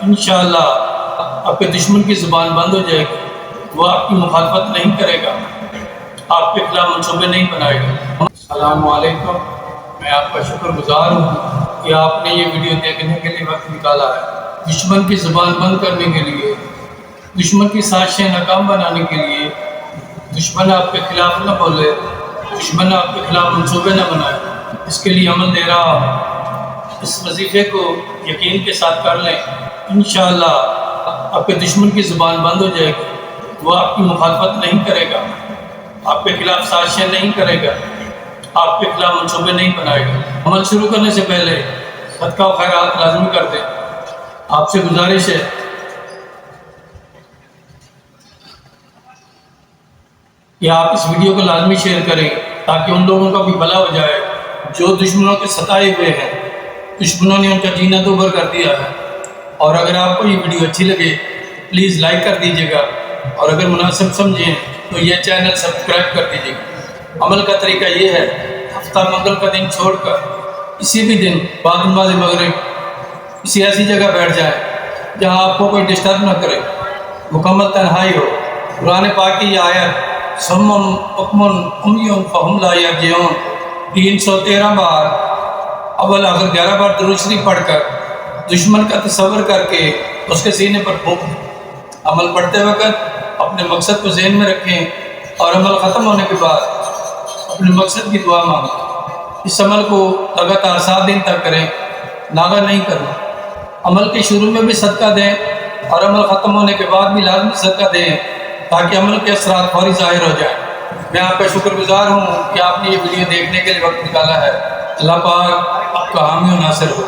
انشاءاللہ آپ کے دشمن کی زبان بند ہو جائے گی، وہ آپ کی مخالفت نہیں کرے گا، آپ کے خلاف منصوبے نہیں بنائے گا۔ السلام علیکم، میں آپ کا شکر گزار ہوں کہ آپ نے یہ ویڈیو دیکھنے کے لیے وقت نکالا ہے۔ دشمن کی زبان بند کرنے کے لیے، دشمن کی سازشیں ناکام بنانے کے لیے، دشمن آپ کے خلاف نہ بولے، دشمن آپ کے خلاف منصوبے نہ بنائے، اس کے لیے عمل دے رہا ہوں۔ اس وظیفے کو یقین کے ساتھ کر لیں، انشاءاللہ آپ کے دشمن کی زبان بند ہو جائے گی، وہ آپ کی مخالفت نہیں کرے گا، آپ کے خلاف سازشیں نہیں کرے گا، آپ کے خلاف منصوبے نہیں بنائے گا۔ عمل شروع کرنے سے پہلے صدقہ و خیرات لازمی کر دیں۔ آپ سے گزارش ہے کہ آپ اس ویڈیو کو لازمی شیئر کریں تاکہ ان لوگوں کا بھی بھلا ہو جائے جو دشمنوں کے ستائے ہوئے ہیں، دشمنوں نے ان کا جینا دوبھر کر دیا ہے۔ اور اگر آپ کو یہ ویڈیو اچھی لگے پلیز لائک کر دیجیے گا، اور اگر مناسب سمجھیں تو یہ چینل سبسکرائب کر دیجیے گا۔ عمل کا طریقہ یہ ہے، ہفتہ منگل کا دن چھوڑ کر کسی بھی دن بعد نماز مغرب کسی ایسی جگہ بیٹھ جائیں جہاں آپ کو کوئی ڈسٹرب نہ کرے، مکمل تنہائی ہو، قرآن پاک کی یہ آیت سمن حکمن امیون فہم لا یرجعون 313 بار اول آخر 11 بار درود شریف پڑھ کر دشمن کا تصور کر کے اس کے سینے پر پھونک دیں۔ عمل پڑھتے وقت اپنے مقصد کو ذہن میں رکھیں اور عمل ختم ہونے کے بعد اپنے مقصد کی دعا مانگیں۔ اس عمل کو لگاتار 7 دن تک کریں، ناغہ نہیں کرنا۔ عمل کے شروع میں بھی صدقہ دیں اور عمل ختم ہونے کے بعد بھی لازمی صدقہ دیں تاکہ عمل کے اثرات فوری ظاہر ہو جائیں۔ میں آپ کا شکر گزار ہوں کہ آپ نے یہ ویڈیو دیکھنے کے لیے وقت نکالا ہے۔ اللہ پاک آپ کا حامی و ناصر ہو۔